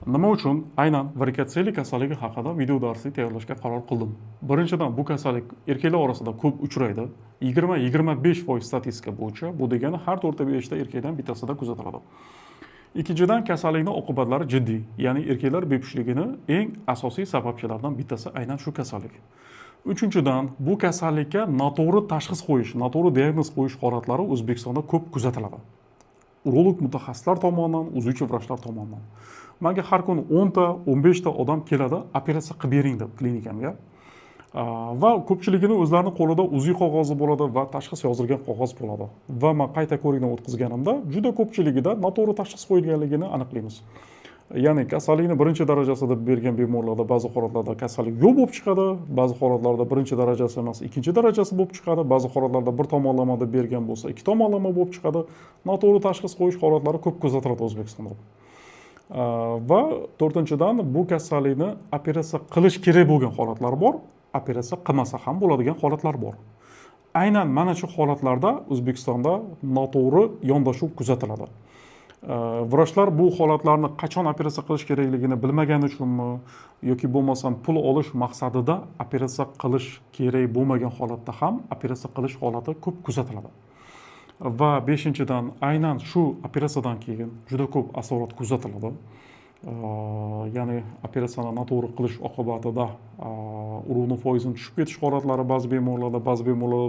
Nima uchun aynan varikatsiyalik kasalligi haqida video darslik tayyorlashga qaror qildim? Birinchidan, bu kasallik erkaklar orasida ko'p uchraydi. 20-25% statistika bo'yicha, bu degani har 4-5 ta erkakdan bittasida kuzatiladi. Ikkinchidan, kasallikning oqibatlari jiddiy, ya'ni erkaklar bepushtligini eng asosiy sababchilaridan bittasi aynan shu kasallik. Uchinchidan, bu kasallikka noto'g'ri tashxis qo'yish, noto'g'ri diagnoz qo'yish holatlari O'zbekistonda ko'p kuzatiladi. Urolog mutaxassislar tomonidan, uzuvchi vrachlar tomonidan. Menga har kuni 10 ta, 15 ta odam keladi, operatsiya qilib bering deb klinikamga. Va ko'pchiligini o'zlarining qo'lida uzi qog'ozi bo'ladi va tashxis yozilgan qog'oz bo'ladi. Va men qayta ko'rikdan o'tkazganimda juda ko'pchiligida noto'g'ri tashxis qo'yilganligini aniqlaymiz. Ya'ni kasallikni birinchi darajasida bergan bemorlarda ba'zi holatlarda kasallik yo'q bo'lib chiqadi, ba'zi holatlarda birinchi darajasi emas, ikkinchi darajasi bo'lib chiqadi, ba'zi holatlarda bir tomonlamada bergan bo'lsa, ikki tomonlama bo'lib chiqadi. Noto'g'ri tashxis qo'yish holatlari ko'p kuzatiladi O'zbekistonda. Va to'rtinchidan, bu kasallikni operatsiya qilish kerak bo'lgan holatlar bor, operatsiya qilmasa ham bo'ladigan holatlar bor. Aynan mana shu holatlarda O'zbekistonda noto'g'ri yondashuv kuzatiladi. Vrachlar bu holatlarni qachon operatsiya qilish kerakligini bilmagani uchunmi yoki bo'lmasam pul olish maqsadida operatsiya qilish kerak bo'lmagan holatda ham operatsiya qilish holati ko'p kuzatiladi. Va beshinchidan, aynan shu operatsiyadan keyin juda ko'p asorat kuzatiladi. Ya'ni operatsiyani noto'g'ri qilish oqibatida urug'ning foizini tushib ketish holatlari ba'zi bemorlarda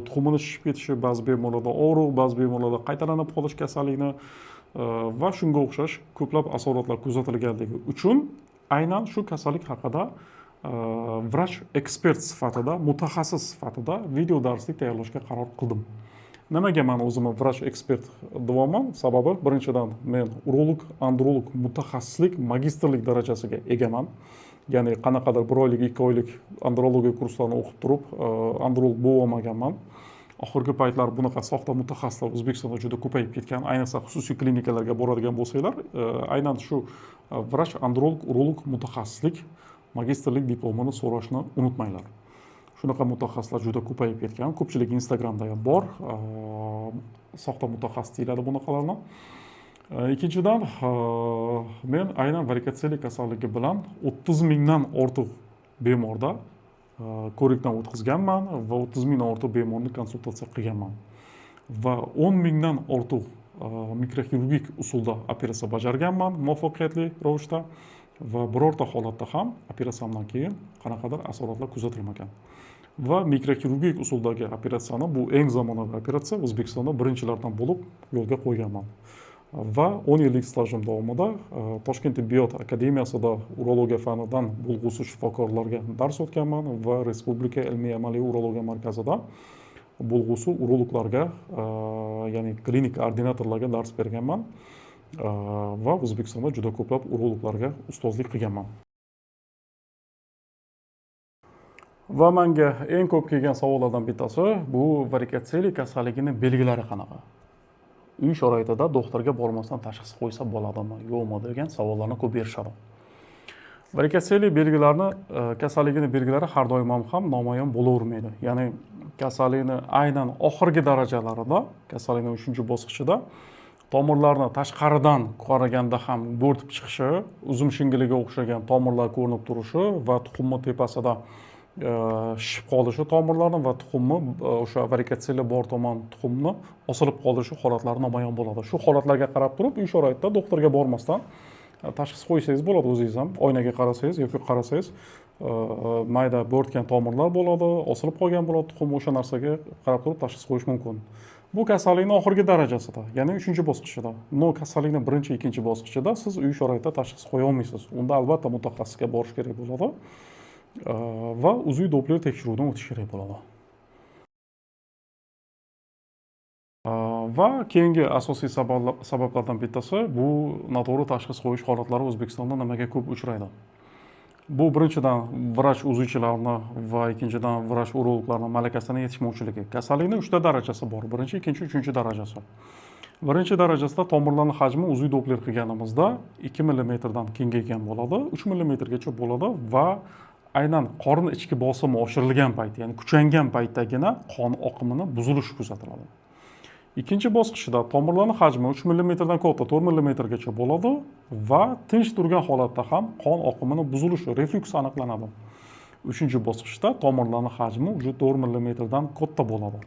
tuxumini shishib ketishi, ba'zi bemorlarda og'riq, ba'zi bemorlarda qaytalanib qolish kasallikni va shunga o'xshash ko'plab asoratlar kuzatilganligi uchun aynan shu kasallik haqida vrach ekspert sifatida, mutaxassis sifatida video darslik tayyorlashga qaror qildim. Nimaga men o'zimni vrach ekspert deyapman? Sababi birinchidan, men urolog, androlog mutaxassislik magistrlik darajasiga egaman. Ya'ni qanaqadir 1 oylik, 2 oylik andrologiya kurslarini o'qib turib, androlog bo'lmaganman. Oxirgi paytlar bunaqa soxta mutaxassislar O'zbekistonda juda ko'payib ketgan, ayniqsa xususiy klinikalarga boradigan bo'lsanglar, aynan shu vrach, androlog, urolog mutaxassislik magistrlik diplomini so'rashni unutmanglar. Shunaqa mutaxassislar juda ko'payib ketgan. Ko'pchilik Instagramda ham bor. Soxta mutaxassis deyiladi bunaqalarni. Ikkinchidan, men aynan varikatsiyalik kasalligi bilan 30 mingdan ortiq bemorda ko'rikdan o'tkazganman va 30 mingdan ortiq bemorni konsultatsiya qilganman. Va 10 mingdan ortiq mikroxirurgik usulda operatsiya bajarganman muvaffaqiyatli ravishda va birorta holatda ham operatsiyamdan keyin qanaqadir asoratlar kuzatilmagan. Va mikroxirurgik usuldagi operatsiyani, bu eng zamonaviy operatsiya, O'zbekistonda birinchilardan bo'lib yo'lga qo'yganman. Va 10 yillik stajim davomida Toshkent tibbiyot akademiyasida urologiya fanidan bo'lg'usi shifokorlarga dars o'tganman va Respublika ilmiy amaliy urologiya markazida bo'lg'usi urologlarga, ya'ni klinik koordinatorlarga dars berganman va O'zbekistonda juda ko'plab urologlarga ustozlik qilganman. Va menga eng ko'p kelgan savollardan bittasi bu varikatsiyalik kasalligining belgilari qanaqa? Uy sharoitida doktorga bormasdan tashxis qo'ysa bo'ladimi, yo'qmi degan savollarni ko'p berishadi. Varikatsiyalik kasalligining belgilari har doim ham namoyon bo'lavermaydi. Ya'ni kasallikni aynan oxirgi darajalarida, kasallikning 3-bosqichida tomirlarni tashqaridan qaraganda ham bo'rtib chiqishi, uzum shingiliga o'xshagan tomirlar ko'rinib turishi va tuxumni tepasida shishib qolishi tomirlarni va tuxumni, o'sha varikatsiyali bor tomon tuxumni osilib qolishi holatlari namoyon bo'ladi. Shu holatlarga qarab turib, uy sharoitida doktorga bormasdan tashxis qo'ysangiz bo'ladi. O'zingiz ham oynaga qarasangiz yoki qarasangiz mayda bo'rtgan tomirlar bo'ladi, osilib qolgan bo'ladi tuxum, o'sha narsaga qarab turib tashxis qo'yish mumkin. Bu kasallikning oxirgi darajasida, ya'ni 3-bosqichida. No, kasallikning 1-2 bosqichida siz uy sharoitida tashxis qo'ya olmaysiz. Unda albatta mutaxassisga borish kerak bo'ladi va uzviy doppler tekshiruvdan o'tish kerak bo'ladi. Va keyingi asosiy sabablardan bittasi bu noto'g'ri tashxis qo'yish holatlari O'zbekistonda nimaga ko'p uchraydi? Bu birinchidan vrach uzuvchilarni va ikkinchidan vrach urologlarning malakasini yetishmovchiligi. Kasallikning 3 ta darajasi bor. Birinchi, ikkinchi, 3-darajasi. Birinchi darajasida tomirlarning hajmi uzviy doppler qilganimizda 2 mm dan kengaygan bo'ladi, 3 mm gacha bo'ladi va aynan qorin ichki bosimi oshirilgan payt, ya'ni kuchaygan paytdagina qon oqimini buzilishi kuzatiladi. Ikkinchi bosqichda tomirlarning hajmi 3 mm dan katta 4 mm gacha bo'ladi va tinch turgan holatda ham qon oqimining buzilishi, reflyuks aniqlanadi. Uchinchi bosqichda tomirlarning hajmi уже 4 mm dan katta bo'ladi.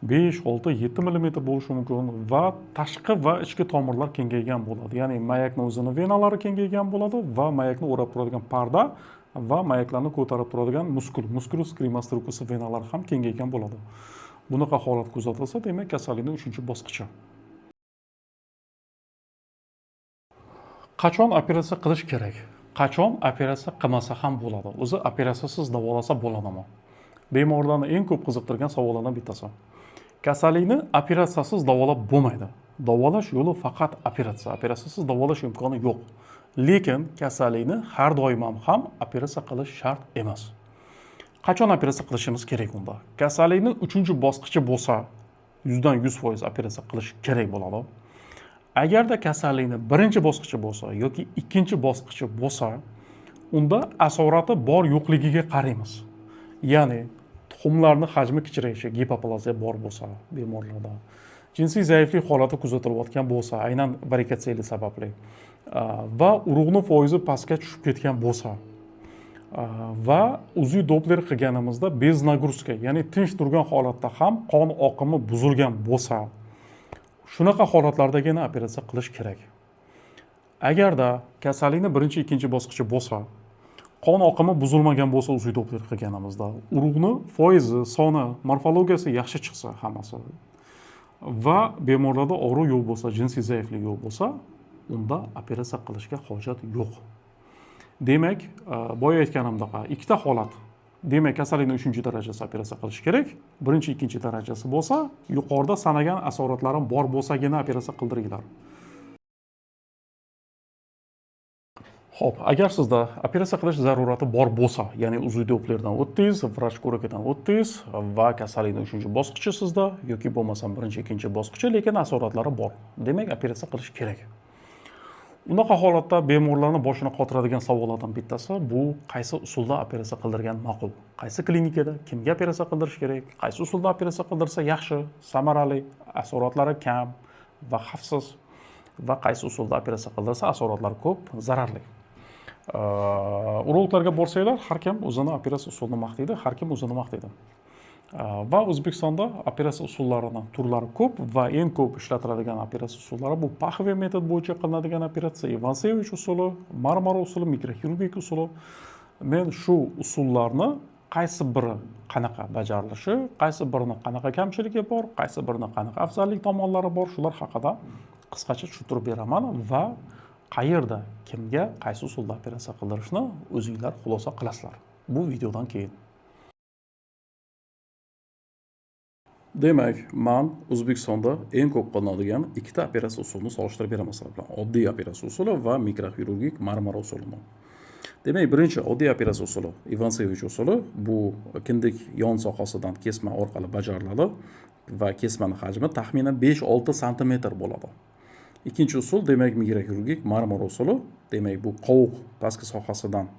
5, 6, 7 mm bo'lishi mumkin va tashqi va ichki tomirlar kengaygan bo'ladi. Ya'ni mayakning o'zining venalari kengaygan bo'ladi va mayakni o'rab turadigan parda va mayaklarni ko'tarib turadigan musculus cremastrosus venalari ham kengaygan bo'ladi. Bunaqa holat kuzatilsa, demak kasallikning 3-bosqichi. Qachon operatsiya qilish kerak? Qachon operatsiya qilmasa ham bo'ladi? O'zi operatsiyasiz davolasa bo'ladimi? Bemorlarni eng ko'p qiziqtirgan savollardan bittasi. Kasallikni operatsiyasiz davolab bo'lmaydi. Davolash yo'li faqat operatsiya. Operatsiyasiz davolash imkoni yo'q. Lekin kasallikni har doim ham operatsiya qilish shart emas. Qachon operatsiya qilishimiz kerak unda? Kasallikning 3-bosqichi bo'lsa, 100% operatsiya qilish kerak bo'ladi. Agarda kasallikning 1-bosqichi bo'lsa yoki 2-bosqichi bo'lsa, unda asorati bor yo'qligiga qaraymiz. Ya'ni tuxumlarning hajmi kichrayishi, gipoplaziya bor bo'lsa bemorlarda, jinsiy zaiflik holati kuzatilayotgan bo'lsa, aynan varikatsiyali sababli va urug'ning foizi pastga tushib ketgan bo'lsa va UZI Doppler qilganimizda bez nagruska, ya'ni tinch turgan holatda ham qon oqimi buzilgan bo'lsa, shunaqa holatlardagina operatsiya qilish kerak. Agarda kasallikning 1-2 bosqichi bo'lsa, qon oqimi buzilmagan bo'lsa, UZI Doppler qilganimizda, urug'ni foizi, soni, morfologiyasi yaxshi chiqsa hammasi va bemorlarda og'riq yo'q bo'lsa, jinsiy zaiflik yo'q bo'lsa, unda operatsiya qilishga hojat yo'q. Demak, boya aytganimdek, ikkita holat. Demak, kasallikning 3-darajasi operatsiya qilish kerak. 1-2 darajasi bo'lsa, yuqorida sanagan asoratlarim bor bo'lsagina operatsiya qildiringlar. Xo'p, agar sizda operatsiya qilish zarurati bor bo'lsa, ya'ni UZI Dopplerdan o'tdingiz, vrach ko'rigidan o'tdingiz va kasallikning 3-bosqichi sizda yoki bo'lmasam 1-2 bosqichi, lekin asoratlari bor. Demak, operatsiya qilish kerak. Unaqa holatda bemorlarni boshini qotiradigan savollardan bittasi bu qaysi usulda operatsiya qildirgan ma'qul? Qaysi klinikada kimga operatsiya qildirish kerak? Qaysi usulda operatsiya qildirsa yaxshi, samarali, asoratlari kam va xavfsiz va qaysi usulda operatsiya qildirsa asoratlari ko'p, zararli. Urologlarga borsanglar, har kim o'zini operatsiya usulini maqtaydi, har kim o'zini maqtaydi. Va O'zbekistonda operatsiya usullarining turlari ko'p va eng ko'p ishlatiladigan operatsiya usullari bu Paxve metod bo'yicha qilinadigan operatsiya, Ivansevich usuli, Marmara usuli, mikroxirurgik usuli. Men shu usullarni qaysi biri qanaqa bajarilishi, qaysi birining qanaqa kamchiligi bor, qaysi birining qanaqa afzallik tomonlari bor, shular haqida qisqacha tushuntirib beraman va qayerda, kimga, qaysi usulda operatsiya qildirishni o'zingizlar xulosa qilasizlar bu videodan keyin. Demak, men O'zbekistonda eng ko'p qilinadigan ikkita operatsiya usulini solishtirib beraman sizlar bilan. Oddiy operatsiya usuli va mikroxirurgik Marmara usulini. Demak, birinchi oddiy operatsiya usuli, Ivansevich usuli, bu kindik yon sohasidan kesma orqali bajariladi va kesmaning hajmi taxminan 5-6 sm bo'ladi. Ikkinchi usul, demak, mikroxirurgik Marmara usuli, demak, bu qovuq pastki sohasidan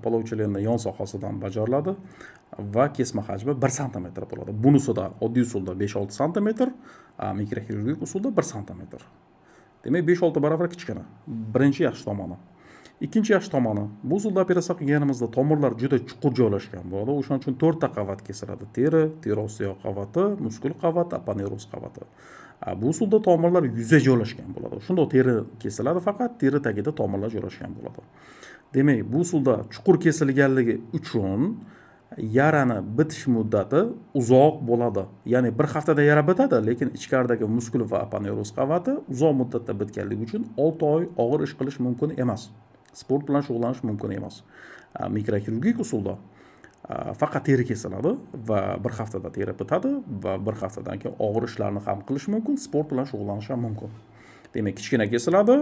polovchilarning yon sohasidan bajariladi va kesma hajmi 1 sm bo'ladi. Bunisida oddiy usulda 5-6 sm, mikroxirurgik usulda 1 sm. Demak, 5-6 barobar kichkina. Birinchi yaxshi tomoni. Ikkinchi yaxshi tomoni, bu usulda operatsiya qilganimizda tomirlar juda chuqur joylashgan bo'ladi. O'shaning uchun 4 ta qavat kesiladi. Teri ostiyoq qavati, muskul qavat, aponevruz qavati. Bu usulda tomirlar yuzga joylashgan bo'ladi. Shunda teri kesiladi, faqat teri tagida tomirlar joylashgan bo'ladi. Demak, bu usulda chuqur kesilganligi uchun yarani bitish muddati uzoq bo'ladi. Ya'ni bir haftada yara bitadi, lekin ichkaridagi muskul va aponevruz qavati uzoq muddatda bitganligi uchun 6 oy og'ir ish qilish mumkin emas. Sport bilan shug'ullanish mumkin emas. Mikroxirurgik usulda faqat teri kesiladi va bir haftada teri bitadi va bir haftadan keyin og'ir ishlarni ham qilish mumkin, sport bilan shug'ullanish ham mumkin. Demak, kichkina kesiladi.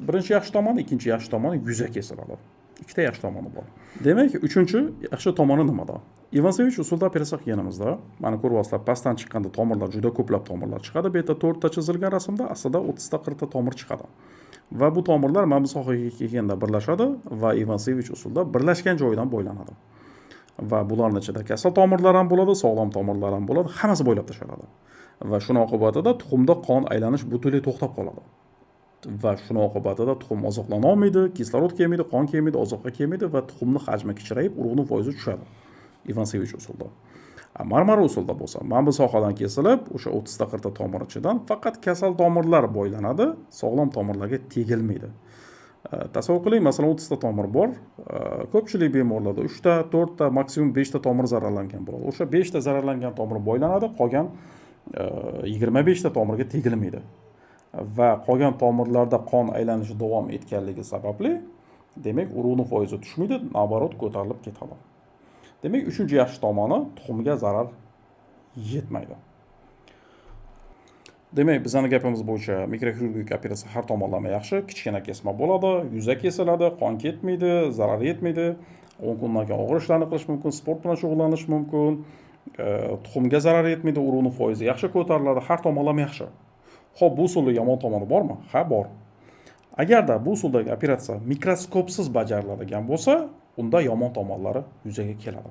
Birinchi yaxshi tomoni, ikkinchi yaxshi tomoni yuzga kesiladi. Ikkita yaxshi tomoni bor. Demak, uchinchi yaxshi tomoni nimada? Ivansevich usulda operatsiya qilganimizda, mana ko'ryapsizlar, pastdan chiqqanda tomirlar juda ko'plab tomirlar chiqadi. Bu yerda 4 ta chizilgan rasmda aslida 30 ta 40 ta tomir chiqadi. Va bu tomirlar mana bu sohaga kelganda birlashadi va Ivansevich usulda birlashgan joyidan bo'ylanadi. va bularning ichida kasal tomirlar ham bo'ladi, sog'lom tomirlar ham bo'ladi, hammasi bo'ylab tashlanadi. Va shuning oqibatida tuxumda qon aylanish butunlay to'xtab qoladi. Va shuning oqibatida tuxum oziqlana olmaydi, kislorod kelmaydi, qon kelmaydi, oziqa kelmaydi va tuxumni hajmi kichrayib, urug'ning foizi tushadi. Ivansevich usulda. Marmara usulda bo'lsa, mana bu sohadan kesilib, o'sha 30 ta 40 ta tomir ichidan faqat kasal tomirlar bo'ylanadi, sog'lom tomirlarga tegilmaydi. Tasavvur qiling, masalan 30 ta tomir bor. Ko'pchilik bemorlarda 3 ta, 4 ta, maksimum 5 ta tomir zararlangan bo'ladi. O'sha 5 ta zararlangan tomir bo'ylanadi, qolgan 25 ta tomirga tegilmaydi. Va qolgan tomirlarda qon aylanishi davom etganligi sababli, demak, urug'ning foizi tushmaydi, naborot ko'tarilib ketadi. Demak, uchinchi yaxshi tomoni tuxumga zarar yetmaydi. Demak, bizning gapimiz bo'yicha mikroxirurgik operatsiya har tomonlama yaxshi, kichkina kesma bo'ladi, yuza kesiladi, qon ketmaydi, zarar yetmaydi. 10 kundan keyin og'irishlarni qilish mumkin, sport bilan shug'ullanish mumkin. Tuxumga zarar yetmaydi, urug'ning foizi yaxshi ko'tariladi, har tomonlama yaxshi. Xo'p, bu usulning yomon tomoni bormi? Ha, bor. Agarda bu usuldagi operatsiya mikroskopsiz bajariladigan bo'lsa, unda yomon tomonlari yuzaga keladi.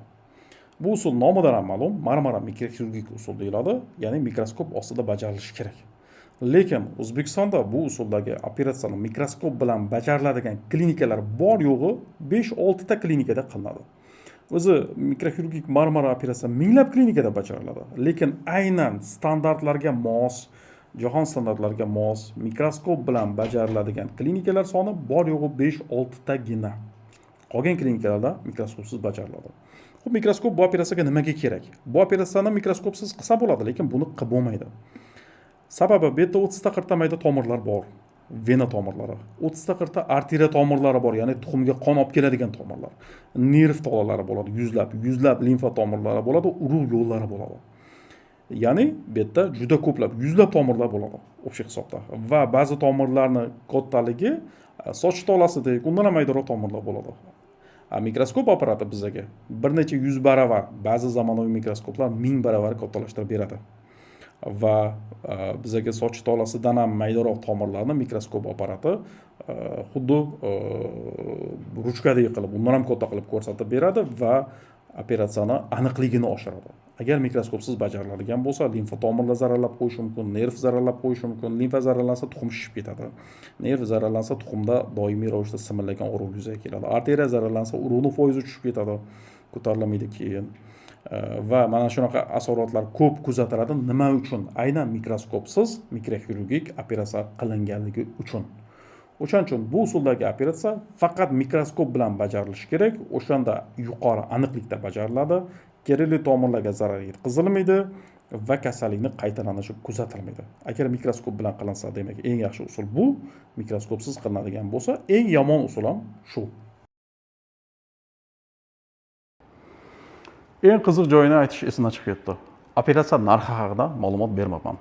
Bu usul nomidan ham ma'lum, marmara mikroxirurgik usul deyiladi, ya'ni mikroskop ostida bajarilishi kerak. Lekin O'zbekistonda bu usuldagi operatsiyani mikroskop bilan bajariladigan klinikalar bor yo'g'i 5-6 ta klinikada qilinadi. O'zi mikroxirurgik marmara operatsiya minglab klinikada bajariladi, lekin aynan standartlarga mos, jahon standartlariga mos mikroskop bilan bajariladigan klinikalar soni bor yo'g'i 5-6 tagina. Qolgan klinikalarda mikroskopsiz bajariladi. Bu mikroskop bu operatsiyaga nimaga kerak? Bu operatsiyani mikroskopsiz qilsa bo'ladi, lekin buni qilib bo'lmaydi. Sababi bu yerda 30 ta 40 ta mayda tomirlar bor, vena tomirlari. 30 ta 40 ta arteriya tomirlari bor, ya'ni tuxumga qon olib keladigan tomirlar. Nerv tolalari bo'ladi, yuzlab limfa tomirlari bo'ladi, urug' yo'llari bo'ladi. Ya'ni bu yerda juda ko'plab, yuzlab tomirlar bo'ladi o'sha hisobda. Va ba'zi tomirlarni kattaligi soch tolasidek, undan ham maydaroq tomirlar bo'ladi. Mikroskop apparati bizga bir necha 100 baravar, ba'zi zamonaviy mikroskoplar 1000 baravar kattalashtirib beradi. Va bizga soch tolasidan ham maydaroq tomirlarni mikroskop apparati xuddi ruchkadek qilib, undan ham katta qilib ko'rsatib beradi va operatsiyani aniqligini oshiradi. Agar mikroskopsiz bajariladigan bo'lsa, limfa tomirlar zararlab qo'yishi mumkin, nerv zararlab qo'yishi mumkin. Limfa zararlansa tuxum shishib ketadi. Nerv zararlansa tuxumda doimiy ravishda simillagan urug' yuzaga keladi. Arteriya zararlansa urug'ning foizi tushib ketadi, ko'tarilmaydi keyin. Va mana shunaqa asoratlar ko'p kuzatiladi. Nima uchun? Aynan mikroskopsiz mikroxirurgik operatsiya qilinganligi uchun. O'shaning uchun bu usuldagi operatsiya faqat mikroskop bilan bajarilishi kerak. O'shanda yuqori aniqlikda bajariladi. Kerakli tomirlarga zarar yetkazilmaydi va kasallikning qaytalanishi kuzatilmaydi. Agar mikroskop bilan qilinsa, demak eng yaxshi usul bu. Mikroskopsiz qilinadigan bo'lsa, eng yomon usul ham shu. Eng qiziq joyini aytish esimdan chiqib ketdi. Operatsiya narxi haqida ma'lumot bermayman.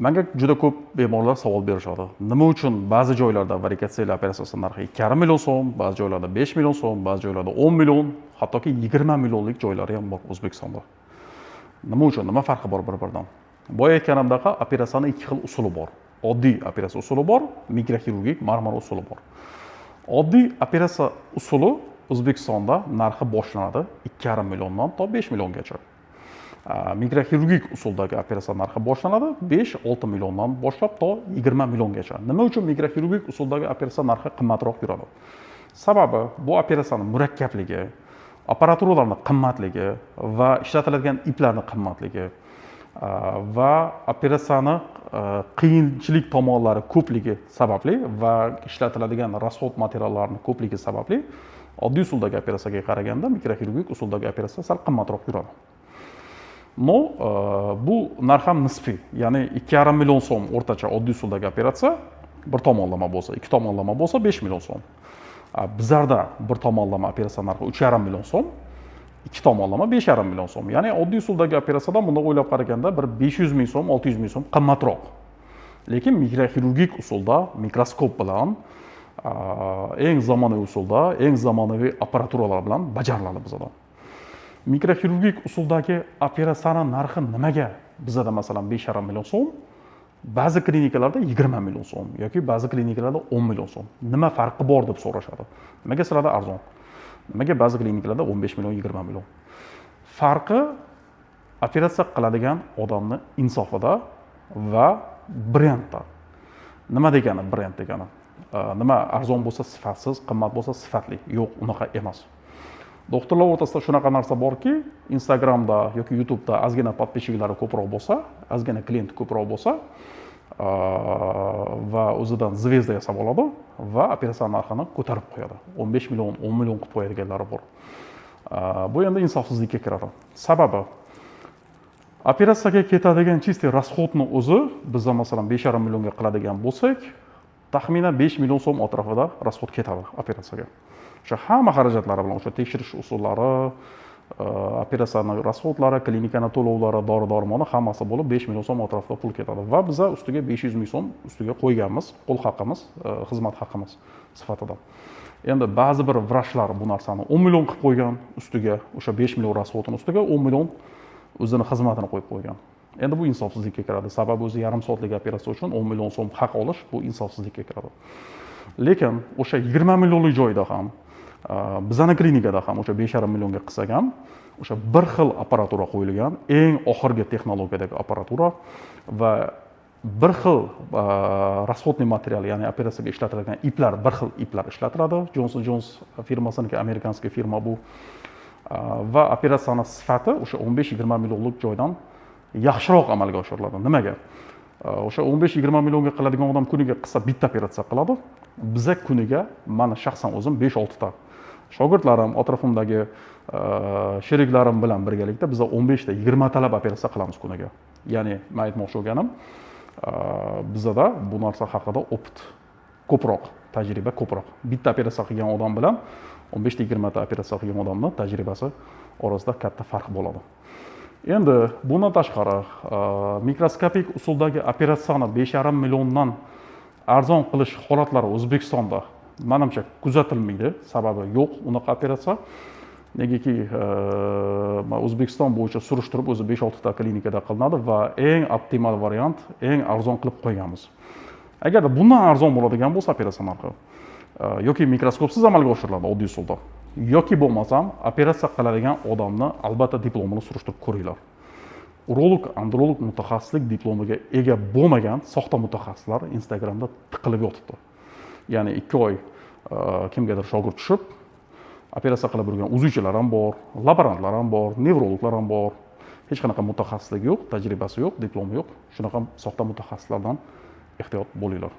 Menga juda ko'p bemorlar savol berishadi. Nima uchun ba'zi joylarda varikatsiya operatsiyasi narxi 2,5 million so'm, ba'zi joylarda 5 million so'm, ba'zi joylarda 10 million, hattoki 20 millionlik joylari ham bor O'zbekistonda. Nima uchun? Nima farqi bor bir-biridan? Boya aytganimdek, operatsiyaning ikki xil usuli bor. Oddiy operatsiya usuli bor, mikroxirurgik marmara usuli bor. Oddiy operatsiya usuli O'zbekistonda narxi boshlanadi 2,5 milliondan to 5 milliongacha. Mikroxirurgik usuldagi operatsiya narxi boshlanadi 5-6 milliondan boshlab to 20 milliongacha. Nima uchun mikroxirurgik usuldagi operatsiya narxi qimmatroq yuradi? Sababi bu operatsiyaning murakkabligi, apparaturalarning qimmatligi va ishlatiladigan iplarning qimmatligi va operatsiyani qiyinchilik tomonlari ko'pligi sababli va ishlatiladigan rasxod materiallarning ko'pligi sababli oddiy usuldagi operatsiyaga qaraganda mikroxirurgik usuldagi operatsiya sal qimmatroq yuradi. No, bu narx ham nisbiy, ya'ni 2,5 million so'm o'rtacha oddiy usuldagi operatsiya bir tomonlama bo'lsa, ikki tomonlama bo'lsa 5 million so'm. Bizlarda bir tomonlama operatsiya narxi 3,5 million so'm, ikki tomonlama 5,5 million so'm. Ya'ni oddiy usuldagi operatsiyadan bunda o'ylab qaraganda bir 500 ming so'm, 600 ming so'm qimmatroq. Lekin mikroxirurgik usulda mikroskop bilan eng zamonaviy usulda, eng zamonaviy apparaturalar bilan bajariladi bizda. Mikroxirurgik usuldagi operatsiyaning narxi nimaga bizda masalan 5,5 million so'm, ba'zi klinikalarda 20 million so'm yoki ba'zi klinikalarda 10 million so'm. Nima farqi bor deb so'rashadi. Nimaga sizlarda arzon? Nimaga ba'zi klinikalarda 15 million, 20 million? Farqi operatsiya qiladigan odamni insofida va brendda. Nima degani brend degani? Nima arzon bo'lsa sifatsiz, qimmat bo'lsa sifatli. Yo'q, unaqa emas. Doktorlar o'rtasida shunaqa narsa borki, Instagramda yoki YouTube'da ozgina podpischiklari ko'proq bo'lsa, ozgina klient ko'proq bo'lsa va o'zidan zvezda yasab oladi va operatsiya narxini ko'tarib qo'yadi. 15 million, 10 million qilib qo'yadiganlari bor. Bu endi insofsizlikka kiradi. Sababi operatsiyaga ketadigan чистый расходni o'zi biz masalan 5,5 millionga qiladigan bo'lsak, taxminan 5 million so'm atrofida расход ketadi operatsiyaga. O'sha hamma xarajatlari bilan, o'sha tekshirish usullari, operatsiyaning расходlari, klinikani to'lovlari, dori-darmoni hammasi bo'lib 5 million so'm atrofida pul ketadi va biz ustiga 500 ming so'm ustiga qo'yganmiz, qo'l haqqimiz, xizmat haqqimiz sifatida. Endi ba'zi bir vrachlar bu narsani 10 million qilib qo'ygan, ustiga o'sha 5 million расходning ustiga 10 million o'zini xizmatini qo'yib qo'ygan. Endi bu insofsizlikka kiradi. Sababi o'zi yarim soatlik operatsiya uchun 10 million so'm haq olish bu insofsizlikka kiradi. Lekin o'sha 20 millionlik joyda ham, bizning klinikada ham o'sha 5,5 millionga qilsak ham, o'sha bir xil apparatura qo'yilgan, eng oxirgi texnologiyadagi apparatura va bir xil расходный material, ya'ni operatsiyaga ishlatiladigan iplar, bir xil iplar ishlatiladi. Johnson Jones firmasiniki, amerikanskiy firma bu. Va operatsiyaning sifati o'sha 15-20 millionlik joydan yaxshiroq amalga oshiriladi. Nimaga? O'sha 15-20 millionga qiladigan odam kuniga qilsa bitta operatsiya qiladi. Biza kuniga, meni shaxsan o'zim 5-6 ta shogirdlarim, atrofimdagi sheriklarim bilan birgalikda biz 15 ta, 20 talab operatsiya qilamiz kuniga. Ya'ni men aytmoqchi bo'lganim, bizda bu narsa haqida opit ko'proq, tajriba ko'proq. Bitta operatsiya qilgan odam bilan 15 ta 20 ta operatsiya qilgan odamning tajribasi orasida katta farq bo'ladi. Endi bundan tashqari mikroskopik usuldagi operatsiyani 5,5 milliondan arzon qilish holatlari O'zbekistonda menimcha kuzatilmaydi. Sababi yo'q unaqa operatsiya. Negaki O'zbekiston bo'yicha surishtirib o'zi 5-6 ta klinikada qilinadi va eng optimal variant, eng arzon qilib qo'yganmiz. Agarda bundan arzon bo'ladigan bo'lsa operatsiya narxi yoki mikroskopsiz amalga oshiriladi oddiy usulda, yoki bo'lmasam operatsiya qiladigan odamni albatta diplomini surishtirib ko'ringlar. Urolog, androlog mutaxassislik diplomiga ega bo'lmagan soxta mutaxassislar Instagramda tiqilib yotibdi. Ya'ni 2 oy kimgadir shogird tushib, operatsiya qilib yurgan uzuvchilar ham bor, laborantlar ham bor, nevrologlar ham bor. Hech qanaqa mutaxassislik yo'q, tajribasi yo'q, diplomi yo'q. Shunaqa soxta mutaxassislardan ehtiyot bo'linglar.